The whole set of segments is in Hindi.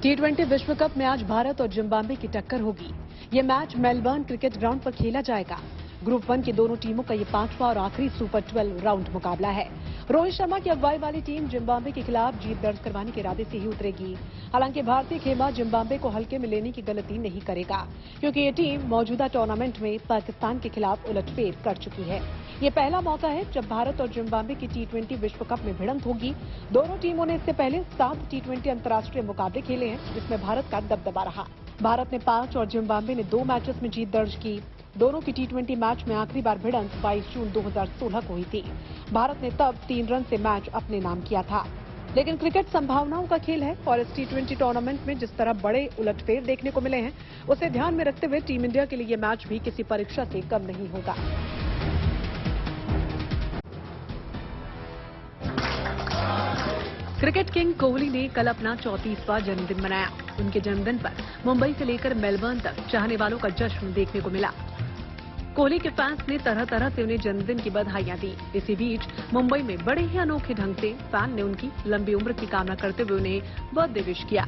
T20 विश्व कप में आज भारत और जिम्बाब्वे की टक्कर होगी। ये मैच मेलबर्न क्रिकेट ग्राउंड पर खेला जाएगा। ग्रुप 1 की दोनों टीमों का ये 5वां और आखिरी सुपर 12 राउंड मुकाबला है। रोहित शर्मा की अगुवाई वाली टीम जिम्बाब्वे के खिलाफ जीत दर्ज करवाने के इरादे से ही उतरेगी। हालांकि भारतीय खेमा जिम्बाब्वे को हल्के में लेने की गलती नहीं करेगा, क्योंकि ये टीम मौजूदा टूर्नामेंट में पाकिस्तान के खिलाफ उलटफेर कर चुकी है। ये पहला मौका है जब भारत और जिम्बाब्वे की T20 विश्व कप में भिड़ंत होगी। दोनों टीमों ने इससे पहले 7 T20 अंतर्राष्ट्रीय मुकाबले खेले हैं, जिसमें भारत का दबदबा रहा। भारत ने 5 और जिम्बाब्वे ने 2 मैचेस में जीत दर्ज की। दोनों की T20 मैच में आखिरी बार भिड़ंत 22 जून 2016 को हुई थी। भारत ने तब 3 रन से मैच अपने नाम किया था। लेकिन क्रिकेट संभावनाओं का खेल है और इस T20 टूर्नामेंट में जिस तरह बड़े उलटफेर देखने को मिले हैं, उसे ध्यान में रखते हुए टीम इंडिया के लिए ये मैच भी किसी परीक्षा से कम नहीं होगा। क्रिकेट किंग कोहली ने कल अपना 34वां जन्मदिन मनाया। उनके जन्मदिन पर मुंबई से लेकर मेलबर्न तक चाहने वालों का जश्न देखने को मिला। कोहली के फैंस ने तरह तरह से उन्हें जन्मदिन की बधाइयां दी। इसी बीच मुंबई में बड़े ही अनोखे ढंग से फैन ने उनकी लंबी उम्र की कामना करते हुए उन्हें बर्थडे विश किया।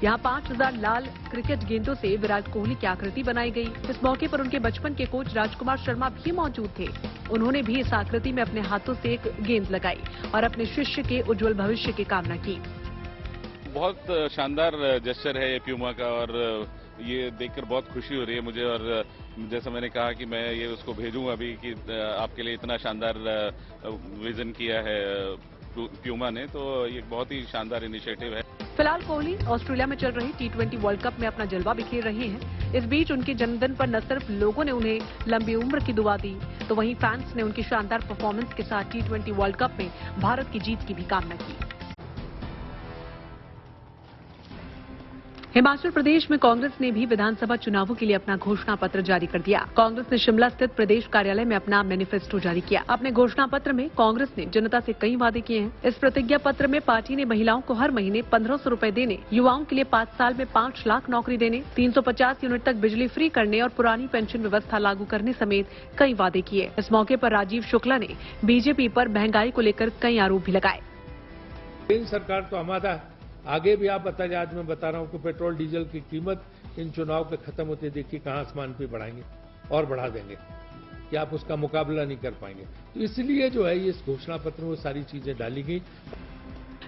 यहाँ 5000 लाल क्रिकेट गेंदों से विराट कोहली की आकृति बनाई गई। इस मौके पर उनके बचपन के कोच राजकुमार शर्मा भी मौजूद थे। उन्होंने भी इस आकृति में अपने हाथों से एक गेंद लगाई और अपने शिष्य के उज्जवल भविष्य की कामना की। बहुत शानदार जेस्चर है ये प्यूमा का और ये देखकर बहुत खुशी हो रही है मुझे। और जैसा मैंने कहा कि मैं ये उसको भेजूंगा अभी कि आपके लिए इतना शानदार विजन किया है प्यूमा ने, तो ये बहुत ही शानदार इनिशिएटिव है। फिलहाल कोहली ऑस्ट्रेलिया में चल रही T20 वर्ल्ड कप में अपना जलवा बिखेर रहे हैं। इस बीच उनके जन्मदिन पर न सिर्फ लोगों ने उन्हें लंबी उम्र की दुआ दी, तो वहीं फैंस ने उनकी शानदार परफॉर्मेंस के साथ T20 वर्ल्ड कप में भारत की जीत की भी कामना की। हिमाचल प्रदेश में कांग्रेस ने भी विधानसभा चुनावों के लिए अपना घोषणा पत्र जारी कर दिया। कांग्रेस ने शिमला स्थित प्रदेश कार्यालय में अपना मैनिफेस्टो जारी किया। अपने घोषणा पत्र में कांग्रेस ने जनता से कई वादे किए हैं। इस प्रतिज्ञा पत्र में पार्टी ने महिलाओं को हर महीने 1500 रुपए देने, युवाओं के लिए 5 साल में 5 लाख नौकरी देने, 350 यूनिट तक बिजली फ्री करने और पुरानी पेंशन व्यवस्था लागू करने समेत कई वादे किए। इस मौके पर राजीव शुक्ला ने बीजेपी पर महंगाई को लेकर कई आरोप भी लगाए। केंद्र सरकार तो हमारा आगे भी आप बता जाए, आज मैं बता रहा हूं कि पेट्रोल डीजल की कीमत इन चुनाव के खत्म होते देखिए कहां आसमान पे बढ़ाएंगे और बढ़ा देंगे कि आप उसका मुकाबला नहीं कर पाएंगे। तो इसलिए जो है ये इस घोषणा पत्र में वो सारी चीजें डाली गई।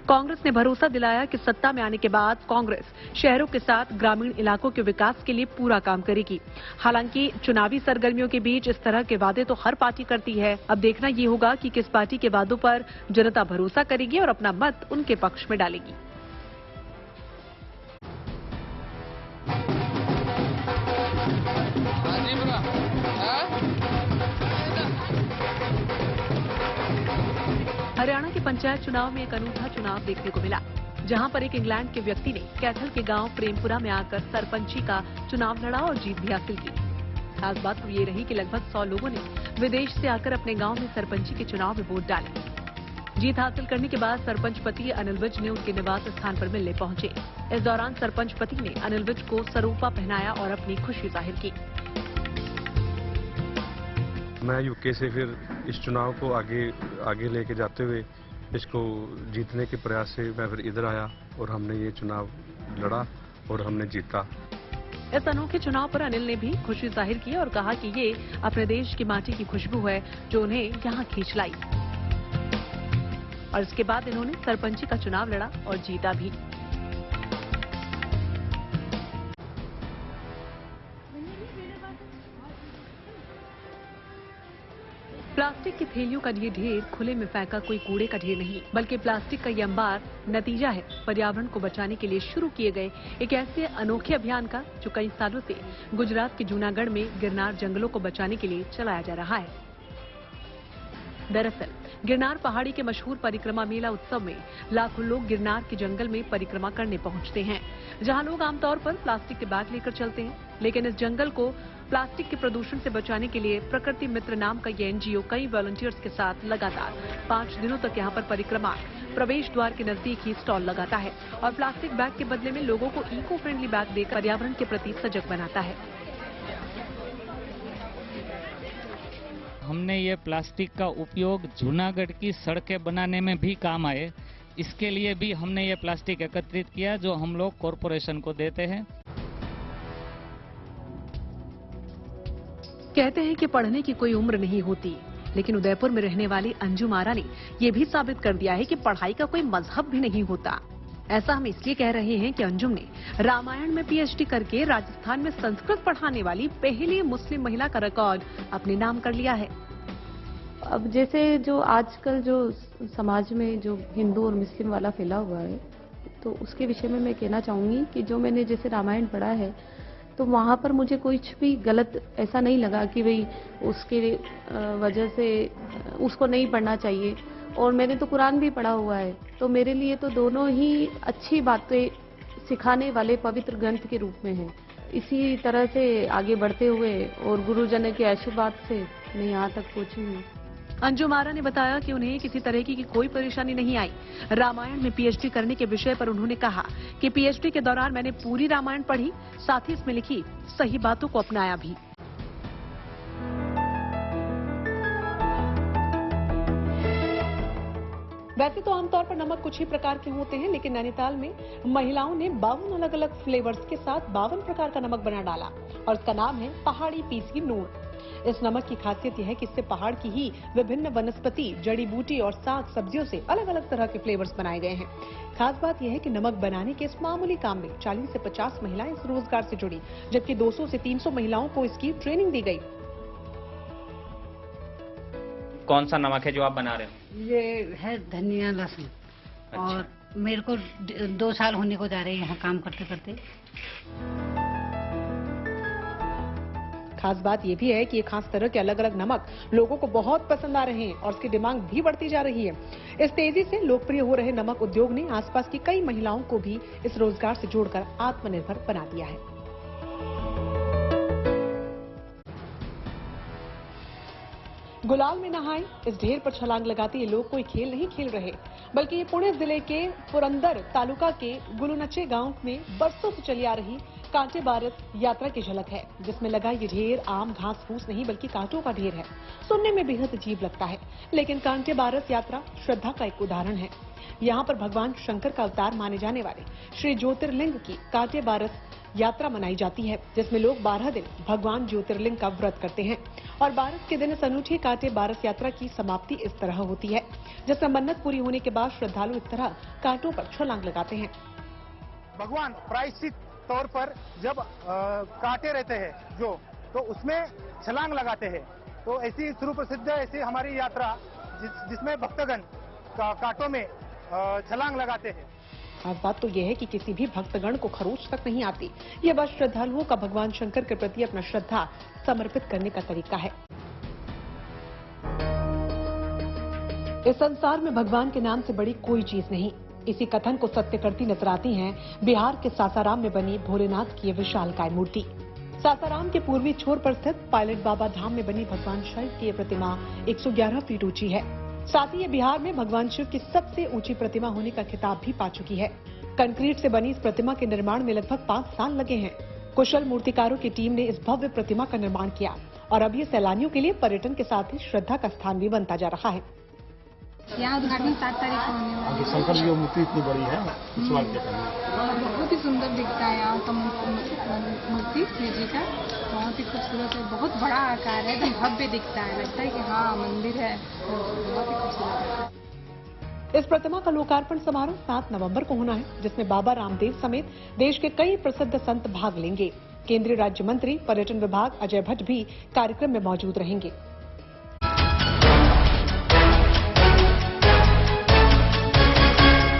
कांग्रेस ने भरोसा दिलाया कि सत्ता में आने के बाद कांग्रेस शहरों के साथ ग्रामीण इलाकों के विकास के लिए पूरा काम करेगी। हालांकि चुनावी सरगर्मियों के बीच इस तरह के वादे तो हर पार्टी करती है। अब देखना ये होगा कि किस पार्टी के वादों पर जनता भरोसा करेगी और अपना मत उनके पक्ष में डालेगी। हरियाणा के पंचायत चुनाव में एक अनूठा चुनाव देखने को मिला, जहां पर एक इंग्लैंड के व्यक्ति ने कैथल के गांव प्रेमपुरा में आकर सरपंची का चुनाव लड़ा और जीत भी हासिल की। खास बात तो ये रही कि लगभग 100 लोगों ने विदेश से आकर अपने गांव में सरपंची के चुनाव में वोट डाले। जीत हासिल करने के बाद सरपंच पति अनिल विज ने उनके निवास स्थान पर मिलने पहुंचे। इस दौरान सरपंच पति ने अनिल विज को सरोपा पहनाया और अपनी खुशी जाहिर की। मैं यूके से फिर इस चुनाव को आगे लेके जाते हुए इसको जीतने के प्रयास से मैं फिर इधर आया और हमने ये चुनाव लड़ा और हमने जीता। इस अनोखे चुनाव पर अनिल ने भी खुशी जाहिर की और कहा कि ये अपने देश की माटी की खुशबू है जो उन्हें यहाँ खींच लाई। और इसके बाद इन्होंने सरपंची का चुनाव लड़ा और जीता भी। प्लास्टिक की थैलियों का ये ढेर खुले में फेंका कोई कूड़े का ढेर नहीं, बल्कि प्लास्टिक का ये अंबार नतीजा है पर्यावरण को बचाने के लिए शुरू किए गए एक ऐसे अनोखे अभियान का जो कई सालों से गुजरात के जूनागढ़ में गिरनार जंगलों को बचाने के लिए चलाया जा रहा है। दरअसल गिरनार पहाड़ी के मशहूर परिक्रमा मेला उत्सव में लाखों लोग गिरनार के जंगल में परिक्रमा करने पहुंचते हैं, जहां लोग आमतौर पर प्लास्टिक के बैग लेकर चलते हैं। लेकिन इस जंगल को प्लास्टिक के प्रदूषण से बचाने के लिए प्रकृति मित्र नाम का ये एनजीओ कई वॉलंटियर्स के साथ लगातार 5 दिनों तक यहाँ पर परिक्रमा प्रवेश द्वार के नजदीक ही स्टॉल लगाता है और प्लास्टिक बैग के बदले में लोगों को इको फ्रेंडली बैग देकर पर्यावरण के प्रति सजग बनाता है। हमने ये प्लास्टिक का उपयोग जूनागढ़ की सड़कें बनाने में भी काम आए, इसके लिए भी हमने ये प्लास्टिक एकत्रित किया जो हम लोग कॉरपोरेशन को देते हैं। कहते हैं कि पढ़ने की कोई उम्र नहीं होती, लेकिन उदयपुर में रहने वाली अंजुम आरा ने ये भी साबित कर दिया है कि पढ़ाई का कोई मजहब भी नहीं होता। ऐसा हम इसलिए कह रहे हैं कि अंजुम ने रामायण में पीएचडी करके राजस्थान में संस्कृत पढ़ाने वाली पहली मुस्लिम महिला का रिकॉर्ड अपने नाम कर लिया है। अब जैसे जो आजकल जो समाज में जो हिंदू और मुस्लिम वाला फैला हुआ है, तो उसके विषय में मैं कहना चाहूंगी कि जो मैंने जैसे रामायण पढ़ा है तो वहाँ पर मुझे कुछ भी गलत ऐसा नहीं लगा कि भाई उसके वजह से उसको नहीं पढ़ना चाहिए। और मैंने तो कुरान भी पढ़ा हुआ है, तो मेरे लिए तो दोनों ही अच्छी बातें सिखाने वाले पवित्र ग्रंथ के रूप में हैं। इसी तरह से आगे बढ़ते हुए और गुरुजन के आशीर्वाद से मैं यहाँ तक पहुँची हूँ। अंजुम आरा ने बताया कि उन्हें किसी तरह की कोई परेशानी नहीं आई। रामायण में पीएचडी करने के विषय पर उन्होंने कहा कि पीएचडी के दौरान मैंने पूरी रामायण पढ़ी, साथ ही इसमें लिखी सही बातों को अपनाया भी। वैसे तो आमतौर पर नमक कुछ ही प्रकार के होते हैं, लेकिन नैनीताल में महिलाओं ने 52 अलग अलग फ्लेवर्स के साथ 52 प्रकार का नमक बना डाला और इसका नाम है पहाड़ी पीसी नून। इस नमक की खासियत यह है कि इससे पहाड़ की ही विभिन्न वनस्पति, जड़ी बूटी और साग सब्जियों से अलग अलग तरह के फ्लेवर्स बनाए गए हैं। खास बात यह है कि नमक बनाने के इस मामूली काम में 40 से 50 महिलाएं इस रोजगार से जुड़ी, जबकि 200 से 300 महिलाओं को इसकी ट्रेनिंग दी गई। कौन सा नमक है जो आप बना रहे हो? ये है धनिया लहसुन। अच्छा। और मेरे को 2 साल होने को जा रहे हैं यहाँ काम करते करते। खास बात यह भी है कि ये खास तरह के अलग अलग नमक लोगों को बहुत पसंद आ रहे हैं और इसकी डिमांड भी बढ़ती जा रही है। इस तेजी से लोकप्रिय हो रहे नमक उद्योग ने आसपास की कई महिलाओं को भी इस रोजगार से जोड़कर आत्मनिर्भर बना दिया है। गुलाल में नहाए, इस ढेर पर छलांग लगाते ये लोग कोई खेल नहीं खेल रहे, बल्कि ये पुणे जिले के पुरंदर तालुका के गुलुनचे गांव में बरसों से चली आ रही कांटे बारस यात्रा की झलक है, जिसमें लगा ये ढेर आम घास फूस नहीं बल्कि कांटों का ढेर है। सुनने में बेहद अजीब लगता है, लेकिन कांटे बारस यात्रा श्रद्धा का एक उदाहरण है। यहाँ पर भगवान शंकर का अवतार माने जाने वाले श्री ज्योतिर्लिंग की कांटे बारस यात्रा मनाई जाती है, जिसमें लोग 12 दिन भगवान ज्योतिर्लिंग का व्रत करते हैं और बारस के दिन इस अनूठी कांटे बारस यात्रा की समाप्ति इस तरह होती है, जिसमें मन्नत पूरी होने के बाद श्रद्धालु इस तरह कांटों पर छलांग लगाते हैं। भगवान प्रायश्चित तौर पर जब कांटे रहते हैं तो उसमें छलांग लगाते हैं। तो ऐसी सुप्रसिद्ध ऐसी हमारी यात्रा जिसमें भक्तगण कांटों में छलांग लगाते हैं। खास बात तो यह है कि किसी भी भक्तगण को खरोच तक नहीं आती। ये बस श्रद्धालुओं का भगवान शंकर के प्रति अपना श्रद्धा समर्पित करने का तरीका है। इस संसार में भगवान के नाम से बड़ी कोई चीज नहीं। इसी कथन को सत्य करती नजर आती हैं बिहार के सासाराम में बनी भोलेनाथ की विशालकाय मूर्ति। सासाराम के पूर्वी छोर पर स्थित पायलट बाबा धाम में बनी भगवान शिव की प्रतिमा 111 फीट ऊंची है। साथ ही ये बिहार में भगवान शिव की सबसे ऊंची प्रतिमा होने का खिताब भी पा चुकी है। कंक्रीट से बनी इस प्रतिमा के निर्माण में लगभग 5 साल लगे हैं। कुशल मूर्तिकारों की टीम ने इस भव्य प्रतिमा का निर्माण किया और अब ये सैलानियों के लिए पर्यटन के साथ ही श्रद्धा का स्थान भी बनता जा रहा है। यहाँ उद्घाटन 7 तारीख को होने वाला है। शंकर जी की मूर्ति इतनी बड़ी है, सवाल क्या करना है? बहुत ही सुंदर दिखता है यहाँ का मूर्ति शिव जी का, बहुत ही खूबसूरत है, बहुत बड़ा आकार है, एकदम भव्य दिखता है, लगता है कि हाँ मंदिर है, बहुत ही खूबसूरत है। इस प्रतिमा का लोकार्पण समारोह 7 नवंबर को होना है, जिसमें बाबा रामदेव समेत देश के कई प्रसिद्ध संत भाग लेंगे। केंद्रीय राज्य मंत्री पर्यटन विभाग अजय भट्ट भी कार्यक्रम में मौजूद रहेंगे।